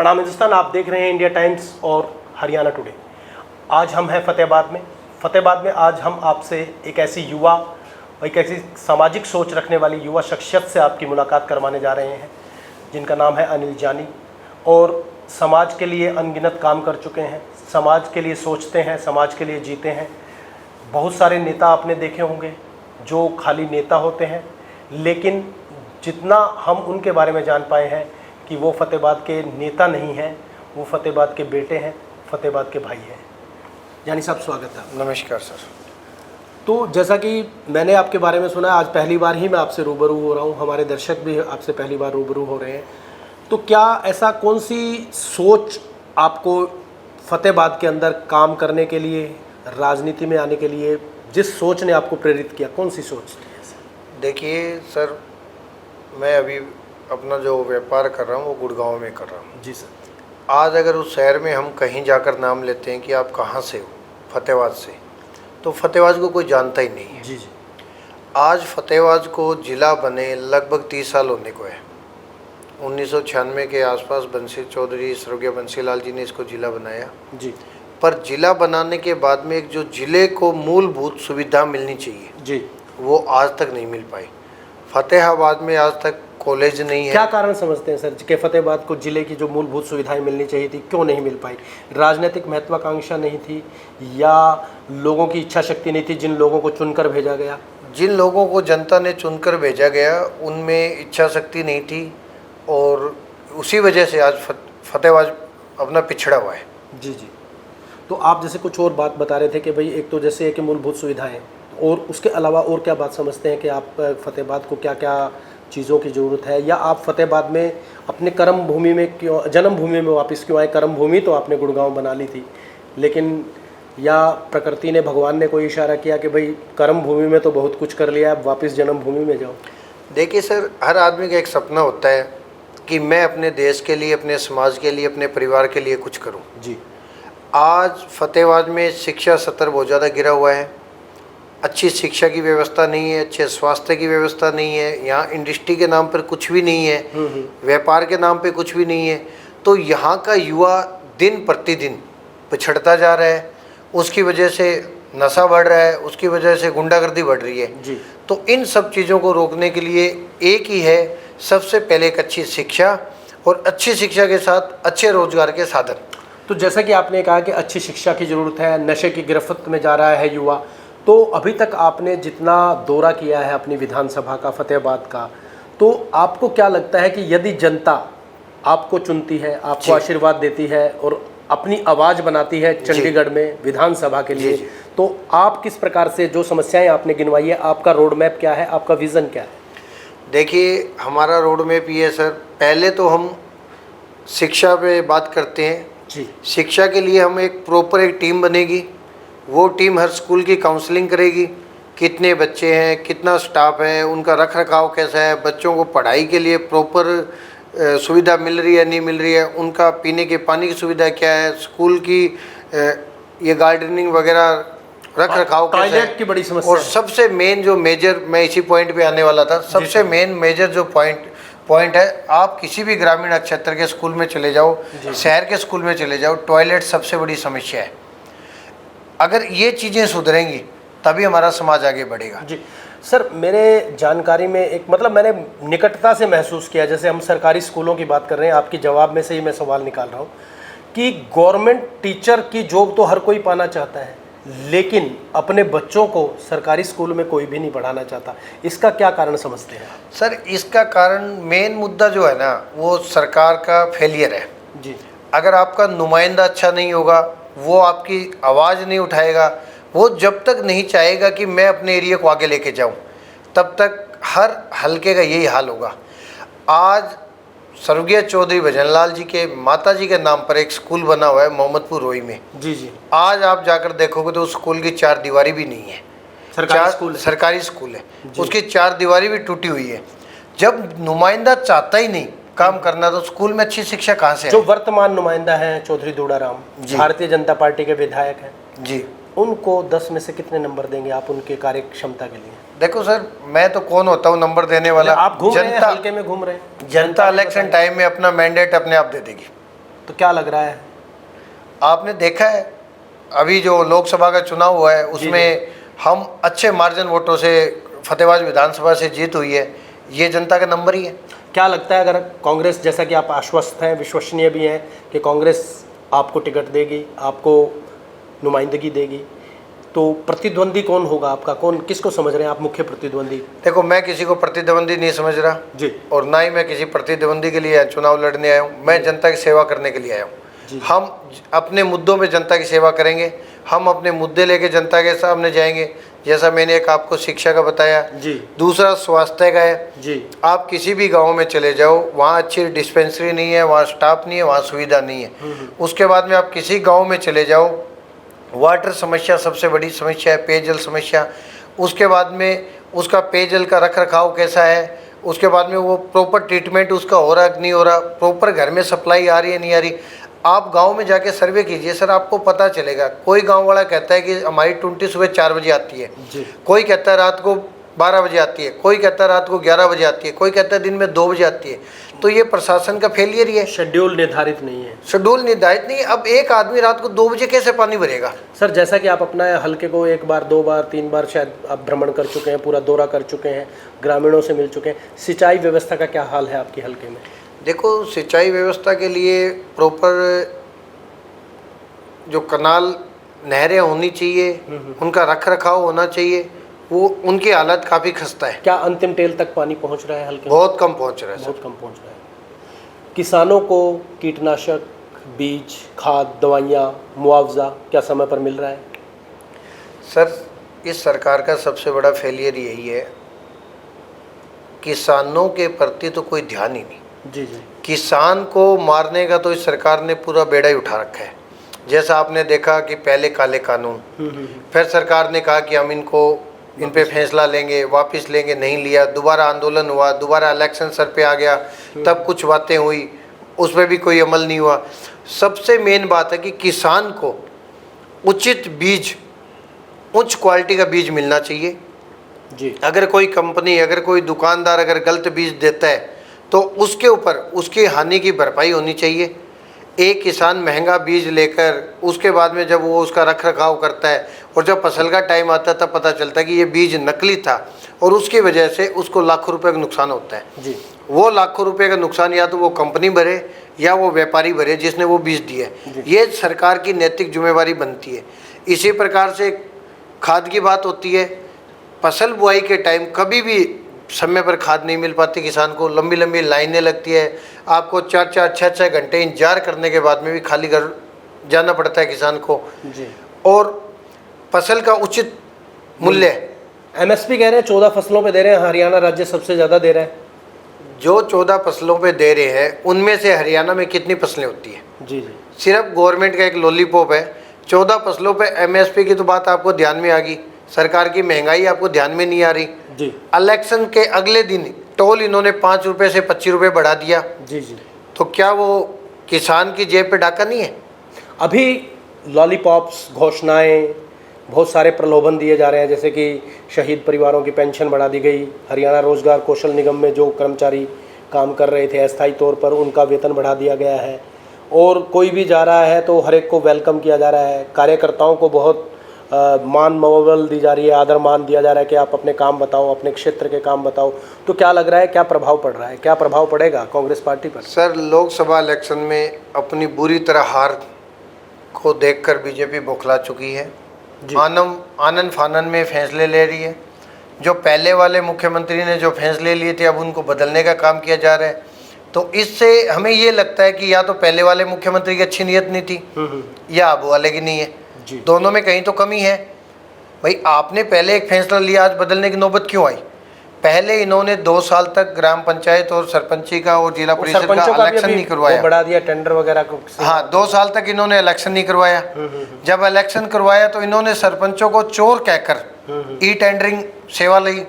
प्रणाम हिंदुस्तान, आप देख रहे हैं इंडिया टाइम्स और हरियाणा टुडे। आज हम हैं फतेहाबाद में आज हम आपसे एक ऐसी युवा और एक ऐसी सामाजिक सोच रखने वाली युवा शख्सियत से आपकी मुलाकात करवाने जा रहे हैं, जिनका नाम है अनिल जानी। और समाज के लिए अनगिनत काम कर चुके हैं, समाज के लिए सोचते हैं, समाज के लिए जीते हैं। बहुत सारे नेता आपने देखे होंगे जो खाली नेता होते हैं, लेकिन जितना हम उनके बारे में जान पाए हैं कि वो फतेहाबाद के नेता नहीं हैं, वो फतेहाबाद के बेटे हैं, फतेहाबाद के भाई हैं। जानी साहब, स्वागत है। नमस्कार सर। तो जैसा कि मैंने आपके बारे में सुना, आज पहली बार ही मैं आपसे रूबरू हो रहा हूँ, हमारे दर्शक भी आपसे पहली बार रूबरू हो रहे हैं। तो क्या ऐसा कौन सी सोच आपको फतेहाबाद के अंदर काम करने के लिए, राजनीति में आने के लिए, जिस सोच ने आपको प्रेरित किया, कौन सी सोच? देखिए सर, मैं अभी अपना जो व्यापार कर रहा हूँ वो गुड़गांव में कर रहा हूँ। जी सर। आज अगर उस शहर में हम कहीं जाकर नाम लेते हैं कि आप कहाँ से हो, फतेहाबाद से, तो फतेहाबाद को कोई जानता ही नहीं है। जी जी। आज फतेहाबाद को ज़िला बने लगभग 30 साल होने को है। 1996 के आसपास बंसी चौधरी, स्वर्गीय बंसीलाल जी ने इसको ज़िला बनाया जी। पर ज़िला बनाने के बाद में एक जो ज़िले को मूलभूत सुविधा मिलनी चाहिए जी, वो आज तक नहीं मिल पाई। फतेहाबाद में आज तक कॉलेज नहीं है। क्या कारण समझते हैं सर कि फतेहाबाद को जिले की जो मूलभूत सुविधाएं मिलनी चाहिए थी, क्यों नहीं मिल पाई? राजनीतिक महत्वाकांक्षा नहीं थी या लोगों की इच्छा शक्ति नहीं थी, जिन लोगों को चुनकर भेजा गया? जिन लोगों को जनता ने चुनकर भेजा गया उनमें इच्छा शक्ति नहीं थी और उसी वजह से आज फतेहाबाद अपना पिछड़ा हुआ है। जी जी। तो आप जैसे कुछ और बात बता रहे थे कि भाई एक तो जैसे कि मूलभूत सुविधाएं, और उसके अलावा और क्या बात समझते हैं कि आप फतेहाबाद को क्या क्या चीज़ों की ज़रूरत है, या आप फतेहाबाद में अपने कर्म भूमि में क्यों, जन्मभूमि में वापस क्यों आए? कर्म भूमि तो आपने गुड़गांव बना ली थी, लेकिन या प्रकृति ने, भगवान ने कोई इशारा किया कि भाई कर्म भूमि में तो बहुत कुछ कर लिया, अब वापस जन्मभूमि में जाओ? देखिए सर, हर आदमी का एक सपना होता है कि मैं अपने देश के लिए, अपने समाज के लिए, अपने परिवार के लिए कुछ करूं। जी। आज फतेहाबाद में शिक्षा स्तर बहुत ज़्यादा गिरा हुआ है। अच्छी शिक्षा की व्यवस्था नहीं है, अच्छे स्वास्थ्य की व्यवस्था नहीं है, यहाँ इंडस्ट्री के नाम पर कुछ भी नहीं है, व्यापार के नाम पे कुछ भी नहीं है। तो यहाँ का युवा दिन प्रतिदिन पिछड़ता जा रहा है। उसकी वजह से नशा बढ़ रहा है, उसकी वजह से गुंडागर्दी बढ़ रही है। जी। तो इन सब चीज़ों को रोकने के लिए एक ही है, सबसे पहले एक अच्छी शिक्षा, और अच्छी शिक्षा के साथ अच्छे रोजगार के साधन। तो जैसा कि आपने कहा कि अच्छी शिक्षा की ज़रूरत है, नशे की गिरफ्त में जा रहा है युवा, तो अभी तक आपने जितना दौरा किया है अपनी विधानसभा का, फतेहाबाद का, तो आपको क्या लगता है कि यदि जनता आपको चुनती है, आपको आशीर्वाद देती है और अपनी आवाज़ बनाती है चंडीगढ़ में विधानसभा के लिए, तो आप किस प्रकार से, जो समस्याएं आपने गिनवाई है, आपका रोड मैप क्या है, आपका विज़न क्या है? देखिए, हमारा रोड मैप ये है सर, पहले तो हम शिक्षा पे बात करते हैं। जी। शिक्षा के लिए हम एक प्रॉपर एक टीम बनेगी। वो टीम हर स्कूल की काउंसलिंग करेगी, कितने बच्चे हैं, कितना स्टाफ है, उनका रख रखाव कैसा है, बच्चों को पढ़ाई के लिए प्रॉपर सुविधा मिल रही है नहीं मिल रही है, उनका पीने के पानी की सुविधा क्या है, स्कूल की ये गार्डनिंग वगैरह रख रखाव कैसा है, की बड़ी समस्या। और सबसे मेन जो मेजर, मैं इसी पॉइंट पे आने वाला था, सबसे मेन मेजर जो पॉइंट है, आप किसी भी ग्रामीण क्षेत्र के स्कूल में चले जाओ, शहर के स्कूल में चले जाओ, टॉयलेट सबसे बड़ी समस्या है। अगर ये चीज़ें सुधरेंगी तभी हमारा समाज आगे बढ़ेगा। जी सर, मेरे जानकारी में एक, मतलब मैंने निकटता से महसूस किया, जैसे हम सरकारी स्कूलों की बात कर रहे हैं, आपके जवाब में से ही मैं सवाल निकाल रहा हूँ कि गवर्नमेंट टीचर की जॉब तो हर कोई पाना चाहता है, लेकिन अपने बच्चों को सरकारी स्कूल में कोई भी नहीं पढ़ाना चाहता। इसका क्या कारण समझते हैं? सर, इसका कारण, मेन मुद्दा जो है ना, वो सरकार का फेलियर है। जी। अगर अगर आपका नुमाइंदा अच्छा नहीं होगा, वो आपकी आवाज़ नहीं उठाएगा, वो जब तक नहीं चाहेगा कि मैं अपने एरिया को आगे लेके जाऊं, तब तक हर हलके का यही हाल होगा। आज स्वर्गीय चौधरी भजनलाल जी के माता जी के नाम पर एक स्कूल बना हुआ है मोहम्मदपुर रोई में। जी जी। आज आप जाकर देखोगे तो उस स्कूल की 4 दीवारी भी नहीं है। सरकारी स्कूल है, उसकी 4 दीवारी भी टूटी हुई है। जब नुमाइंदा चाहता ही नहीं काम करना, तो स्कूल में अच्छी शिक्षा कहाँ से? जो वर्तमान नुमाइंदा हैं चौधरी दूड़ाराम, भारतीय जनता पार्टी के विधायक हैं जी, उनको 10 में से कितने नंबर देंगे आप उनके कार्य क्षमता के लिए? देखो सर, मैं तो कौन होता हूँ नंबर देने वाला? आप घूम रहे हैं, हल्के में घूम रहे हैं। जनता इलेक्शन टाइम में अपना मैंडेट अपने आप दे देगी। तो क्या लग रहा है? आपने देखा है अभी जो लोकसभा का चुनाव हुआ है उसमें हम अच्छे मार्जिन वोटों से फतेहाबाद विधानसभा से जीत हुई है, ये जनता का नंबर ही है। क्या लगता है अगर कांग्रेस, जैसा कि आप आश्वस्त हैं, विश्वसनीय भी हैं कि कांग्रेस आपको टिकट देगी, आपको नुमाइंदगी देगी, तो प्रतिद्वंदी कौन होगा आपका? कौन, किसको समझ रहे हैं आप मुख्य प्रतिद्वंदी? देखो, मैं किसी को प्रतिद्वंदी नहीं समझ रहा जी। और ना ही मैं किसी प्रतिद्वंदी के लिए चुनाव लड़ने आया हूँ। मैं जनता की सेवा करने के लिए आया हूँ। हम अपने मुद्दों में जनता की सेवा करेंगे, हम अपने मुद्दे लेके जनता के सामने जाएंगे। जैसा मैंने एक आपको शिक्षा का बताया जी, दूसरा स्वास्थ्य का है जी, आप किसी भी गांव में चले जाओ, वहाँ अच्छी डिस्पेंसरी नहीं है, वहाँ स्टाफ नहीं है, वहाँ सुविधा नहीं है। उसके बाद में आप किसी गांव में चले जाओ, वाटर समस्या सबसे बड़ी समस्या है, पेयजल समस्या। उसके बाद में उसका पेयजल का रख रखाव कैसा है, उसके बाद में वो प्रॉपर ट्रीटमेंट उसका हो रहा है कि नहीं हो रहा, प्रॉपर घर में सप्लाई आ रही है नहीं आ रही। आप गांव में जाके सर्वे कीजिए सर, आपको पता चलेगा। कोई गांव वाला कहता है कि हमारी टुंटी सुबह 4 बजे आती है, कोई कहता है रात को 12 बजे आती है, कोई कहता है रात को 11 बजे आती है, कोई कहता है दिन में 2 बजे आती है। तो ये प्रशासन का फेलियर ही है। शेड्यूल निर्धारित नहीं है। शेड्यूल निर्धारित नहीं। अब एक आदमी रात को 2 बजे कैसे पानी भरेगा? सर, जैसा कि आप अपना हल्के को 1 बार 2 बार 3 बार शायद आप भ्रमण कर चुके हैं, पूरा दौरा कर चुके हैं, ग्रामीणों से मिल चुके हैं, सिंचाई व्यवस्था का क्या हाल है आपके हल्के में? देखो, सिंचाई व्यवस्था के लिए प्रॉपर जो कनाल नहरें होनी चाहिए, उनका रख रखाव होना चाहिए, वो उनकी हालत काफ़ी खस्ता है। क्या अंतिम टेल तक पानी पहुंच रहा है हल्के में? बहुत कम पहुंच रहा है। बहुत कम पहुंच रहा है। किसानों को कीटनाशक, बीज, खाद, दवाइयाँ, मुआवजा क्या समय पर मिल रहा है? सर, इस सरकार का सबसे बड़ा फेलियर यही है, किसानों के प्रति तो कोई ध्यान ही नहीं। जी जी। किसान को मारने का तो इस सरकार ने पूरा बेड़ा ही उठा रखा है। जैसा आपने देखा कि पहले काले कानून, फिर सरकार ने कहा कि हम इन पे फैसला लेंगे, वापस लेंगे, नहीं लिया, दोबारा आंदोलन हुआ, दोबारा इलेक्शन सर पे आ गया, तब कुछ बातें हुई, उस पर भी कोई अमल नहीं हुआ। सबसे मेन बात है कि किसान को उचित बीज, उच्च क्वालिटी का बीज मिलना चाहिए जी। अगर कोई कंपनी, अगर कोई दुकानदार अगर गलत बीज देता है तो उसके ऊपर उसकी हानि की भरपाई होनी चाहिए। एक किसान महंगा बीज लेकर उसके बाद में जब वो उसका रख रखाव करता है और जब फसल का टाइम आता है तब पता चलता है कि ये बीज नकली था और उसकी वजह से उसको लाखों रुपए का नुकसान होता है। जी। वो लाखों रुपए का नुकसान या तो वो कंपनी भरे या वो व्यापारी भरे जिसने वो बीज दिया है। ये सरकार की नैतिक जिम्मेवारी बनती है। इसी प्रकार से खाद की बात होती है, फसल बुआई के टाइम कभी भी समय पर खाद नहीं मिल पाती किसान को, लंबी लंबी लाइनें लगती है, आपको 4-4, 6-6 घंटे इंतजार करने के बाद में भी खाली घर जाना पड़ता है किसान को जी। और फसल का उचित मूल्य। एमएसपी कह रहे हैं 14 फसलों पे दे रहे हैं, हरियाणा राज्य सबसे ज़्यादा दे रहा है। जो 14 फसलों पे दे रहे हैं उनमें से हरियाणा में कितनी फसलें होती है? जी जी। सिर्फ गवर्नमेंट का एक लॉलीपॉप है। 14 फसलों पे एमएसपी की तो बात आपको ध्यान में आ गई, सरकार की महंगाई आपको ध्यान में नहीं आ रही। जी। इलेक्शन के अगले दिन टोल इन्होंने 5 रुपये से 25 रुपये बढ़ा दिया। जी जी। तो क्या वो किसान की जेब पे डाका नहीं है? अभी लॉलीपॉप्स, घोषणाएं, बहुत सारे प्रलोभन दिए जा रहे हैं, जैसे कि शहीद परिवारों की पेंशन बढ़ा दी गई, हरियाणा रोजगार कौशल निगम में जो कर्मचारी काम कर रहे थे अस्थायी तौर पर उनका वेतन बढ़ा दिया गया है, और कोई भी जा रहा है तो हर एक को वेलकम किया जा रहा है। कार्यकर्ताओं को बहुत मान मोबल दी जा रही है, आदर मान दिया जा रहा है कि आप अपने काम बताओ, अपने क्षेत्र के काम बताओ। तो क्या लग रहा है, क्या प्रभाव पड़ रहा है, क्या प्रभाव पड़ेगा कांग्रेस पार्टी पर? सर, लोकसभा इलेक्शन में अपनी बुरी तरह हार को देखकर बीजेपी बौखला चुकी है। आनन फानन में फैसले ले रही है। जो पहले वाले मुख्यमंत्री ने जो फैसले लिए थे अब उनको बदलने का काम किया जा रहा है। तो इससे हमें ये लगता है कि या तो पहले वाले मुख्यमंत्री की अच्छी नीयत नहीं थी या अब वाले की नहीं है, दोनों में कहीं तो कमी है। भाई, आपने पहले एक फैसला लिया, आज बदलने की नौबत क्यों आई? पहले इन्होंने 2 साल तक ग्राम पंचायत और सरपंची का और जिला परिषद का इलेक्शन नहीं करवाया, बढ़ा दिया टेंडर वगैरह को। हाँ, 2 साल तक इन्होंने इलेक्शन नहीं करवाया। जब इलेक्शन करवाया तो इन्होंने सरपंचों को चोर कहकर ई टेंडरिंग सेवा ली।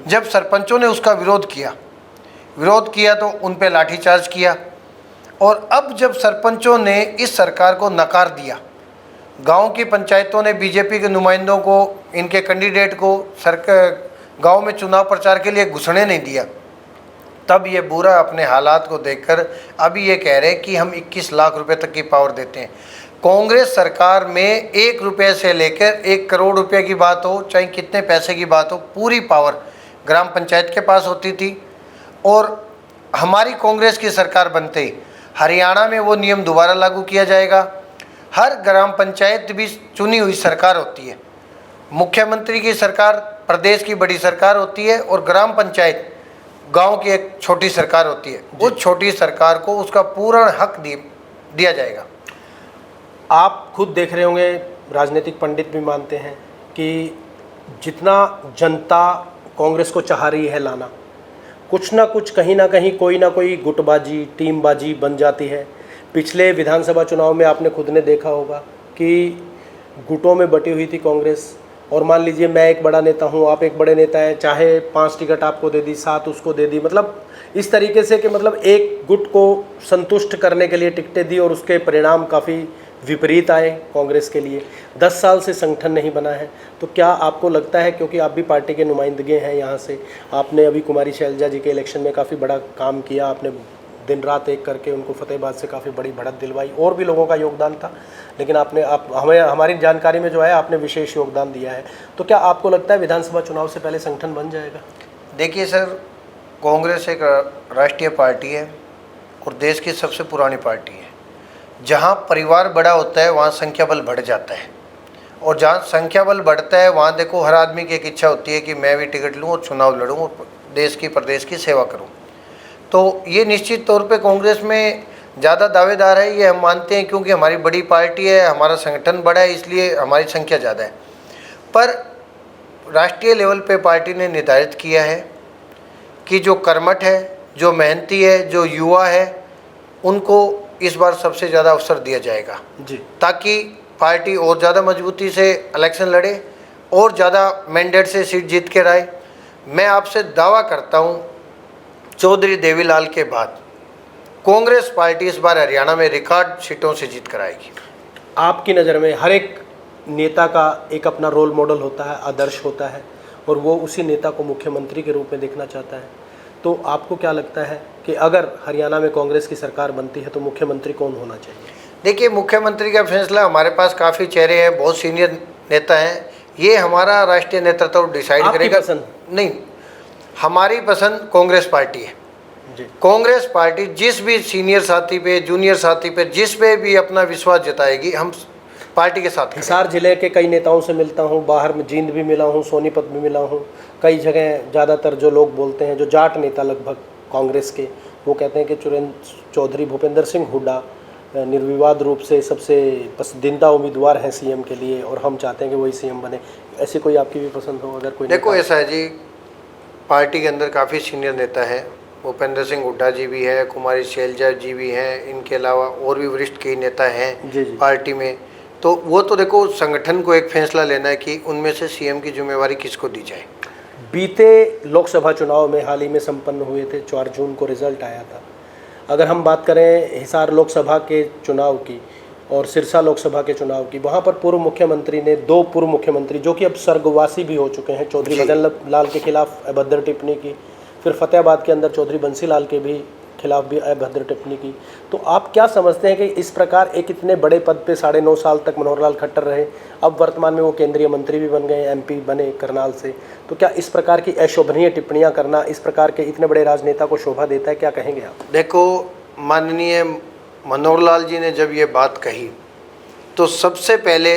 जब सरपंचों ने उसका विरोध किया तो उन पे लाठीचार्ज किया। और अब जब सरपंचों ने इस सरकार को नकार दिया, गांव की पंचायतों ने बीजेपी के नुमाइंदों को, इनके कैंडिडेट को गांव में चुनाव प्रचार के लिए घुसने नहीं दिया, तब ये बुरा अपने हालात को देखकर अभी ये कह रहे हैं कि हम 21 लाख रुपए तक की पावर देते हैं। कांग्रेस सरकार में 1 रुपये से लेकर 1 करोड़ रुपए की बात हो, चाहे कितने पैसे की बात हो, पूरी पावर ग्राम पंचायत के पास होती थी। और हमारी कांग्रेस की सरकार बनते ही हरियाणा में वो नियम दोबारा लागू किया जाएगा। हर ग्राम पंचायत भी चुनी हुई सरकार होती है, मुख्यमंत्री की सरकार प्रदेश की बड़ी सरकार होती है और ग्राम पंचायत गांव की एक छोटी सरकार होती है। उस छोटी सरकार को उसका पूर्ण हक दिया जाएगा। आप खुद देख रहे होंगे, राजनीतिक पंडित भी मानते हैं कि जितना जनता कांग्रेस को चाह रही है लाना, कुछ ना कुछ कहीं ना कहीं कोई ना कोई गुटबाजी, टीमबाजी बन जाती है। पिछले विधानसभा चुनाव में आपने खुद ने देखा होगा कि गुटों में बटी हुई थी कांग्रेस। और मान लीजिए मैं एक बड़ा नेता हूँ, आप एक बड़े नेता हैं, चाहे 5 टिकट आपको दे दी, 7 उसको दे दी, मतलब इस तरीके से कि मतलब एक गुट को संतुष्ट करने के लिए टिकटें दी और उसके परिणाम काफ़ी विपरीत आए कांग्रेस के लिए। 10 साल से संगठन नहीं बना है। तो क्या आपको लगता है, क्योंकि आप भी पार्टी के नुमाइंदगे हैं यहाँ से, आपने अभी कुमारी शैलजा जी के इलेक्शन में काफ़ी बड़ा काम किया, आपने दिन रात एक करके उनको फतेहाबाद से काफ़ी बड़ी बढ़त दिलवाई, और भी लोगों का योगदान था, लेकिन आप हमें हमारी जानकारी में जो है आपने विशेष योगदान दिया है। तो क्या आपको लगता है विधानसभा चुनाव से पहले संगठन बन जाएगा? देखिए सर, कांग्रेस एक राष्ट्रीय पार्टी है और देश की सबसे पुरानी पार्टी है। जहाँ परिवार बड़ा होता है वहाँ संख्या बल बढ़ जाता है, और जहाँ संख्या बल बढ़ता है वहाँ देखो हर आदमी की एक इच्छा होती है कि मैं भी टिकट लूँ और चुनाव लड़ूँ और देश की प्रदेश की सेवा करूँ। तो ये निश्चित तौर पे कांग्रेस में ज़्यादा दावेदार है, ये हम मानते हैं, क्योंकि हमारी बड़ी पार्टी है, हमारा संगठन बड़ा है, इसलिए हमारी संख्या ज़्यादा है। पर राष्ट्रीय लेवल पे पार्टी ने निर्धारित किया है कि जो कर्मठ है, जो मेहनती है, जो युवा है, उनको इस बार सबसे ज़्यादा अवसर दिया जाएगा जी, ताकि पार्टी और ज़्यादा मजबूती से इलेक्शन लड़े और ज़्यादा मैंडेट से सीट जीत के आए। मैं आपसे दावा करता हूँ, चौधरी देवीलाल के बाद कांग्रेस पार्टी इस बार हरियाणा में रिकॉर्ड सीटों से जीत कर आएगी। आपकी नज़र में हर एक नेता का एक अपना रोल मॉडल होता है, आदर्श होता है, और वो उसी नेता को मुख्यमंत्री के रूप में देखना चाहता है। तो आपको क्या लगता है कि अगर हरियाणा में कांग्रेस की सरकार बनती है तो मुख्यमंत्री कौन होना चाहिए? देखिए, मुख्यमंत्री का फैसला, हमारे पास काफ़ी चेहरे हैं, बहुत सीनियर नेता हैं, ये हमारा राष्ट्रीय नेतृत्व डिसाइड करेगा। नहीं, हमारी पसंद कांग्रेस पार्टी है जी। कांग्रेस पार्टी जिस भी सीनियर साथी पे, जूनियर साथी पे, जिस पे भी अपना विश्वास जताएगी, हम पार्टी के साथ। हिसार जिले के कई नेताओं से मिलता हूँ, बाहर में जींद भी मिला हूँ, सोनीपत भी मिला हूँ, कई जगह ज़्यादातर जो लोग बोलते हैं, जो जाट नेता लगभग कांग्रेस के, वो कहते हैं कि चौधरी भूपेंद्र सिंह हुड्डा निर्विवाद रूप से सबसे पसंदीदा उम्मीदवार हैं सीएम के लिए, और हम चाहते हैं कि वही सीएम बने। ऐसी कोई आपकी भी पसंद हो अगर कोई? देखो, ऐसा है जी, पार्टी के अंदर काफ़ी सीनियर नेता हैं, भूपेंद्र सिंह हुड्डा जी भी हैं, कुमारी शैलजा जी भी हैं, इनके अलावा और भी वरिष्ठ कई नेता हैं जी जी। पार्टी में। तो वो तो देखो, संगठन को एक फैसला लेना है कि उनमें से सीएम की जिम्मेवारी किसको दी जाए। बीते लोकसभा चुनाव में हाल ही में संपन्न हुए थे, 4 जून को रिजल्ट आया था। अगर हम बात करें हिसार लोकसभा के चुनाव की और सिरसा लोकसभा के चुनाव की, वहाँ पर पूर्व मुख्यमंत्री ने 2 पूर्व मुख्यमंत्री जो कि अब स्वर्गवासी भी हो चुके हैं, चौधरी भजन लाल के खिलाफ अभद्र टिप्पणी की, फिर फतेहाबाद के अंदर चौधरी बंसी लाल के भी खिलाफ भी अभद्र टिप्पणी की। तो आप क्या समझते हैं कि इस प्रकार एक इतने बड़े पद पे 9.5 साल तक मनोहर लाल खट्टर रहे, अब वर्तमान में वो केंद्रीय मंत्री भी बन गए, एमपी बने करनाल से, तो क्या इस प्रकार की अशोभनीय टिप्पणियां करना इस प्रकार के इतने बड़े राजनेता को शोभा देता है? क्या कहेंगे आप? देखो, माननीय मनोहर लाल जी ने जब ये बात कही तो सबसे पहले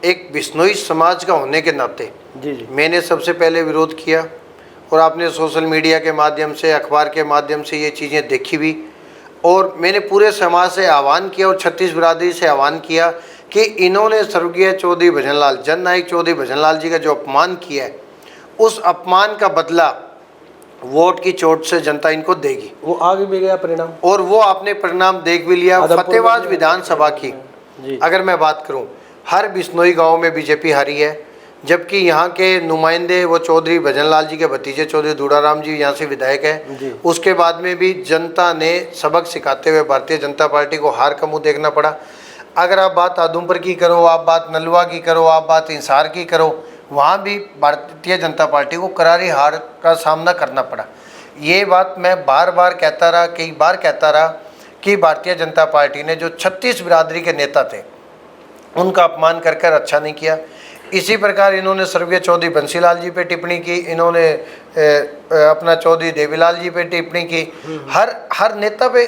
एक बिश्नोई समाज का होने के नाते जी मैंने सबसे पहले विरोध किया, और आपने सोशल मीडिया के माध्यम से, अखबार के माध्यम से ये चीज़ें देखी भी, और मैंने पूरे समाज से आह्वान किया और छत्तीस बिरादरी से आह्वान किया कि इन्होंने स्वर्गीय चौधरी भजनलाल, जननायक चौधरी भजनलाल जी का जो अपमान किया है, उस अपमान का बदला वोट की चोट से जनता इनको देगी। वो आगे भी गया परिणाम, और वो आपने परिणाम देख भी लिया। फतेहाबाद विधानसभा की अगर मैं बात करूं, हर बिश्नोई गांव में बीजेपी हारी है, जबकि यहाँ के नुमाइंदे वो चौधरी भजनलाल जी के भतीजे चौधरी दूड़ाराम जी यहाँ से विधायक है। उसके बाद में भी जनता ने सबक सिखाते हुए भारतीय जनता पार्टी को हार का मुँह देखना पड़ा। अगर आप बात आदमपुर की करो, आप बात नलवा की करो, आप बात हिसार की करो, वहाँ भी भारतीय जनता पार्टी को करारी हार का सामना करना पड़ा। ये बात मैं बार बार कहता रहा, कई बार कहता रहा कि भारतीय जनता पार्टी ने जो 36 बिरादरी के नेता थे उनका अपमान कर कर अच्छा नहीं किया। इसी प्रकार इन्होंने स्वर्गीय चौधरी बंसीलाल जी पे टिप्पणी की, इन्होंने अपना चौधरी देवीलाल जी पे टिप्पणी की। हर नेता पे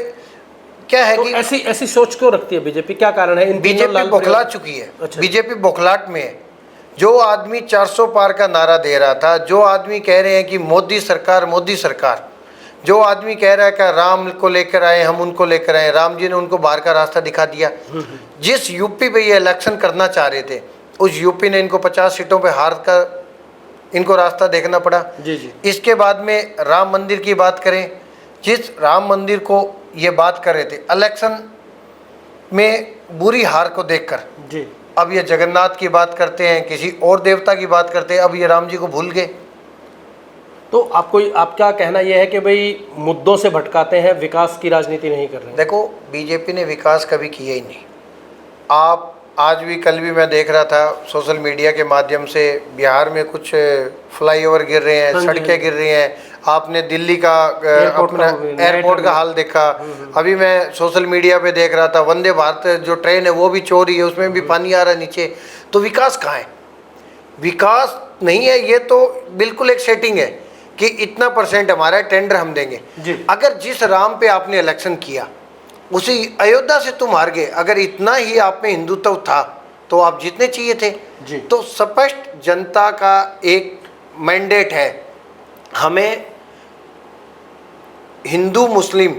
क्या है तो कि ऐसी सोच क्यों रखती है बीजेपी? क्या कारण है? इन बीजेपी बौखला चुकी है। अच्छा। बीजेपी बौखलाहट में है। जो आदमी 400 पार का नारा दे रहा था, जो आदमी कह रहे हैं कि मोदी सरकार, जो आदमी कह रहा है कि राम को लेकर आए, हम उनको लेकर आए, राम जी ने उनको बाहर का रास्ता दिखा दिया। जिस यूपी पे ये इलेक्शन करना चाह रहे थे, उस यूपी ने इनको 50 सीटों पे हार का इनको रास्ता देखना पड़ा। जी जी। इसके बाद में राम मंदिर की बात करें, जिस राम मंदिर को ये बात कर रहे थे इलेक्शन में बुरी हार को देखकर, जी। अब ये जगन्नाथ की बात करते हैं, किसी और देवता की बात करते हैं, अब ये राम जी को भूल गए। तो आपका कहना यह है कि भाई मुद्दों से भटकाते हैं, विकास की राजनीति नहीं कर रहे हैं। देखो, बीजेपी ने विकास कभी किया ही नहीं। आप आज भी, कल भी मैं देख रहा था सोशल मीडिया के माध्यम से, बिहार में कुछ फ्लाईओवर गिर रहे हैं, सड़कें गिर रही हैं। आपने दिल्ली का अपना एयरपोर्ट का हाल देखा। अभी मैं सोशल मीडिया पे देख रहा था, वंदे भारत जो ट्रेन है वो भी चोरी है, उसमें भी पानी आ रहा है नीचे। तो विकास कहाँ है? विकास नहीं है। ये तो बिल्कुल एक सेटिंग है कि इतना % हमारा टेंडर हम देंगे। अगर जिस राम पे आपने इलेक्शन किया उसी अयोध्या से तुम हार गए, अगर इतना ही आप में हिंदुत्व था तो आप जीतने चाहिए थे। तो स्पष्ट जनता का एक मैंडेट है, हमें हिंदू मुस्लिम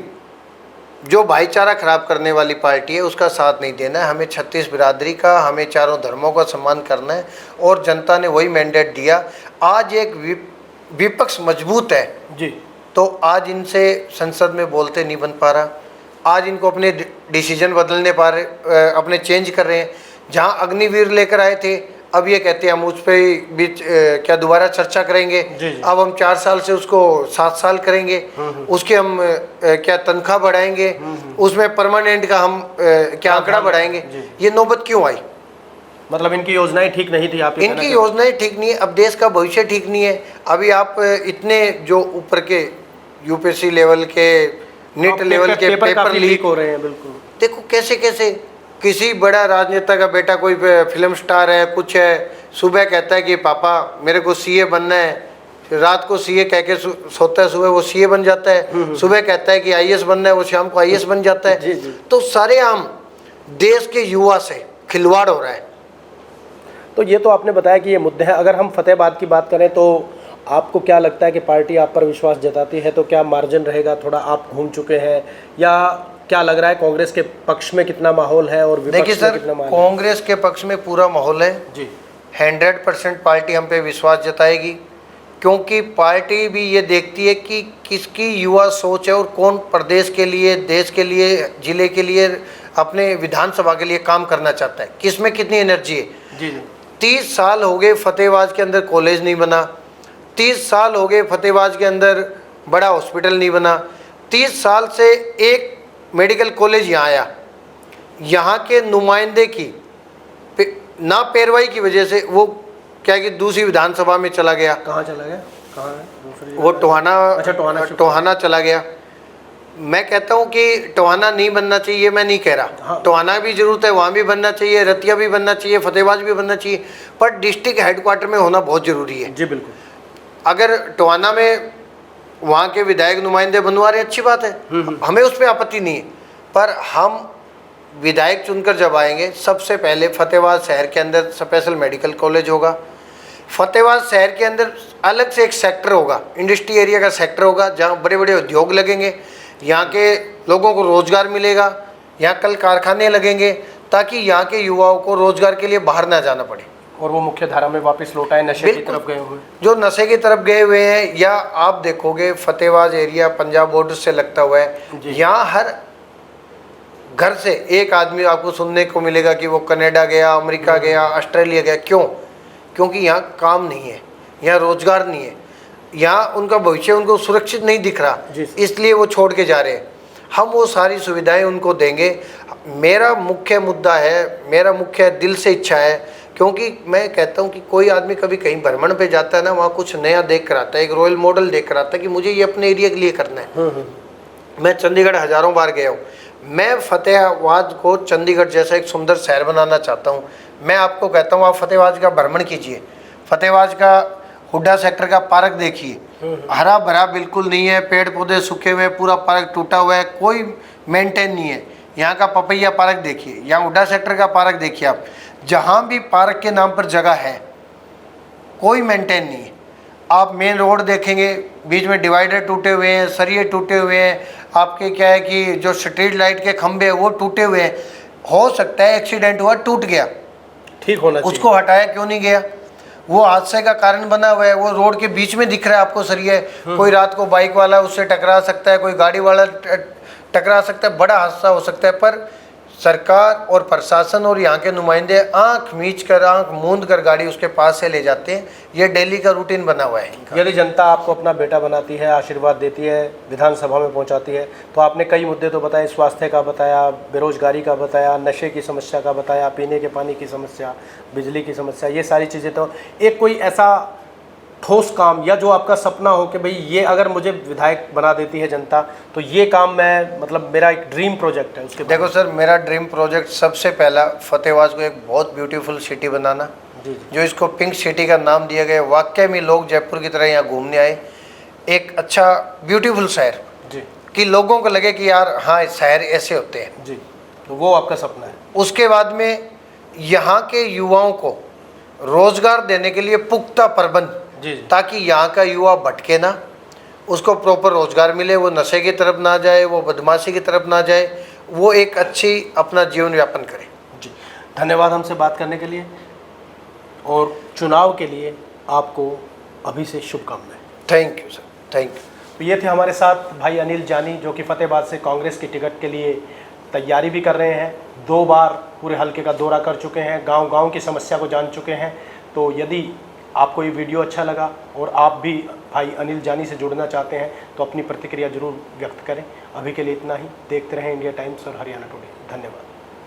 जो भाईचारा खराब करने वाली पार्टी है उसका साथ नहीं देना है। हमें 36 बिरादरी का, हमें चारों धर्मों का सम्मान करना है और जनता ने वही मैंडेट दिया। आज एक विपक्ष मजबूत है जी, तो आज इनसे संसद में बोलते नहीं बन पा रहा। आज इनको अपने डिसीजन बदलने पा रहे, अपने चेंज कर रहे हैं। जहां अग्निवीर लेकर आए थे, अब ये कहते हैं हम उस पर भी क्या दोबारा चर्चा करेंगे। अब हम 4 साल से उसको 7 साल करेंगे। उसके हम क्या तनख्वाह बढ़ाएंगे, उसमें परमानेंट का हम क्या आंकड़ा बढ़ाएंगे। ये नौबत क्यों आई? मतलब इनकी योजनाएं ठीक नहीं थी। आप इनकी योजनाएं ठीक नहीं है। अब देश का भविष्य ठीक नहीं है। अभी आप इतने जो ऊपर के यूपीएससी लेवल के, नेट लेवल के पेपर लीक हो रहे हैं। बिल्कुल देखो कैसे कैसे किसी बड़ा राजनेता का बेटा, कोई फिल्म स्टार है, कुछ है, सुबह कहता है कि पापा मेरे को सीए बनना है, रात को सीए कह के सोता है, सुबह वो सीए बन जाता है। सुबह कहता है कि आईएएस बनना है, वो शाम को आईएएस बन जाता है। जी जी। तो सारे आम देश के युवा से खिलवाड़ हो रहा है। तो ये तो आपने बताया कि ये मुद्दे हैं। अगर हम फतेहाबाद की बात करें तो आपको क्या लगता है कि पार्टी आप पर विश्वास जताती है तो क्या मार्जिन रहेगा? थोड़ा आप घूम चुके हैं, या क्या लग रहा है कांग्रेस के पक्ष में कितना माहौल है और विपक्ष देखिए में सर, कितना माहौल है? कांग्रेस के पक्ष में पूरा माहौल है जी। 100% पार्टी हम पे विश्वास जताएगी, क्योंकि पार्टी भी ये देखती है कि किसकी युवा सोच है और कौन प्रदेश के लिए, देश के लिए, जिले के लिए, अपने विधानसभा के लिए काम करना चाहता है, किस में कितनी एनर्जी है। जी जी। 30 साल हो गए फतेहाबाद के अंदर कॉलेज नहीं बना, 30 साल हो गए फतेहाबाद के अंदर बड़ा हॉस्पिटल नहीं बना, 30 साल से एक मेडिकल कॉलेज यहाँ आया। यहाँ के नुमाइंदे की ना पैरवाई की वजह से वो क्या कि दूसरी विधानसभा में चला गया। कहाँ चला गया? कहाँ है दूसरी? वो टोहाना। अच्छा, टोहाना चला गया। मैं कहता हूँ कि टोहाना नहीं बनना चाहिए, मैं नहीं कह रहा। हाँ। टोहाना भी जरूरत है, वहाँ भी बनना चाहिए, रतिया भी बनना चाहिए, फतेहाबाद भी बनना चाहिए, पर डिस्ट्रिक्ट हेडक्वार्टर में होना बहुत ज़रूरी है। जी बिल्कुल। अगर टोहाना में वहाँ के विधायक नुमाइंदे बनवा रहे, अच्छी बात है, हमें उस पर आपत्ति नहीं है। पर हम विधायक चुनकर जब आएंगे, सबसे पहले फतेहाबाद शहर के अंदर स्पेशल मेडिकल कॉलेज होगा। फतेहाबाद शहर के अंदर अलग से एक सेक्टर होगा, इंडस्ट्री एरिया का सेक्टर होगा, जहाँ बड़े बड़े उद्योग लगेंगे, यहाँ के लोगों को रोज़गार मिलेगा, यहाँ कल कारखाने लगेंगे, ताकि यहाँ के युवाओं को रोज़गार के लिए बाहर ना जाना पड़े और वो मुख्य धारा में वापस लौट आए, नशे की तरफ गए हुए। जो नशे की तरफ गए हुए हैं, या आप देखोगे फतेहाबाद एरिया पंजाब बॉर्डर से लगता हुआ है, यहाँ हर घर से एक आदमी आपको सुनने को मिलेगा कि वो कनाडा गया, अमेरिका गया, ऑस्ट्रेलिया गया। क्यों? क्योंकि यहाँ काम नहीं है, यहाँ रोजगार नहीं है, यहाँ उनका भविष्य उनको सुरक्षित नहीं दिख रहा, इसलिए वो छोड़ के जा रहे हैं। हम वो सारी सुविधाएं उनको देंगे। मेरा मुख्य मुद्दा है, मेरा मुख्य दिल से इच्छा है, क्योंकि मैं कहता हूँ कि कोई आदमी कभी कहीं भ्रमण पे जाता है ना, वहाँ कुछ नया देख कर आता है, एक रॉयल मॉडल देख कर आता है कि मुझे ये अपने एरिया के लिए करना है। मैं चंडीगढ़ हज़ारों बार गया हूँ। मैं फतेहाबाद को चंडीगढ़ जैसा एक सुंदर शहर बनाना चाहता हूँ। मैं आपको कहता हूँ आप फतेहाबाद का भ्रमण कीजिए, फतेहाबाद का हुड्डा सेक्टर का पार्क देखिए, हरा भरा बिल्कुल नहीं है, पेड़ पौधे सूखे हुए, पूरा पार्क टूटा हुआ है, कोई मेंटेन नहीं है। यहाँ का पपैया पार्क देखिए, यहाँ हुड्डा सेक्टर का पार्क देखिए, आप जहाँ भी पार्क के नाम पर जगह है कोई मेंटेन नहीं है। आप मेन रोड देखेंगे, बीच में डिवाइडर टूटे हुए हैं, सरिये टूटे हुए हैं, आपके क्या है कि जो स्ट्रीट लाइट के खंभे हैं वो टूटे हुए हैं। हो सकता है एक्सीडेंट हुआ, टूट गया, ठीक होना चाहिए। उसको हटाया क्यों नहीं गया? वो हादसे का कारण बना हुआ है, वो रोड के बीच में दिख रहा है आपको सरिये। कोई रात को बाइक वाला उससे टकरा सकता है, कोई गाड़ी वाला टकरा सकता है, बड़ा हादसा हो सकता है। पर सरकार और प्रशासन और यहाँ के नुमाइंदे आंख मीच कर, आंख मूंद कर गाड़ी उसके पास से ले जाते हैं। ये दिल्ली का रूटीन बना हुआ है इनका। यदि जनता आपको अपना बेटा बनाती है, आशीर्वाद देती है, विधानसभा में पहुंचाती है, तो आपने कई मुद्दे तो बताए, स्वास्थ्य का बताया, बेरोजगारी का बताया, नशे की समस्या का बताया, पीने के पानी की समस्या, बिजली की समस्या, ये सारी चीज़ें। तो एक कोई ऐसा ठोस काम या जो आपका सपना हो कि भाई ये अगर मुझे विधायक बना देती है जनता तो ये काम मैं, मतलब मेरा एक ड्रीम प्रोजेक्ट है उसके। देखो सर, मेरा ड्रीम प्रोजेक्ट सबसे पहला फतेहाबाद को एक बहुत ब्यूटीफुल सिटी बनाना, जो इसको पिंक सिटी का नाम दिया गया। वाकई में लोग जयपुर की तरह यहाँ घूमने आए, एक अच्छा ब्यूटीफुल शहर जी, कि लोगों को लगे कि यार हाँ शहर ऐसे होते हैं जी, तो वो आपका सपना है। उसके बाद में यहाँ के युवाओं को रोजगार देने के लिए पुख्ता प्रबंध, जी, ताकि यहाँ का युवा भटके ना, उसको प्रॉपर रोजगार मिले, वो नशे की तरफ ना जाए, वो बदमाशी की तरफ ना जाए, वो एक अच्छी अपना जीवन यापन करे। जी, धन्यवाद हमसे बात करने के लिए, और चुनाव के लिए आपको अभी से शुभकामनाएं। Thank you sir, thank you. तो ये थे हमारे साथ भाई अनिल जानी, जो कि फतेहाबाद से कांग्रेस की टिकट के लिए तैयारी भी कर रहे हैं, 2 बार पूरे हलके का दौरा कर चुके हैं, गांव-गांव की समस्या को जान चुके हैं। तो यदि आपको ये वीडियो अच्छा लगा और आप भी भाई अनिल जानी से जुड़ना चाहते हैं तो अपनी प्रतिक्रिया जरूर व्यक्त करें। अभी के लिए इतना ही। देखते रहें इंडिया टाइम्स और हरियाणा टुडे। धन्यवाद।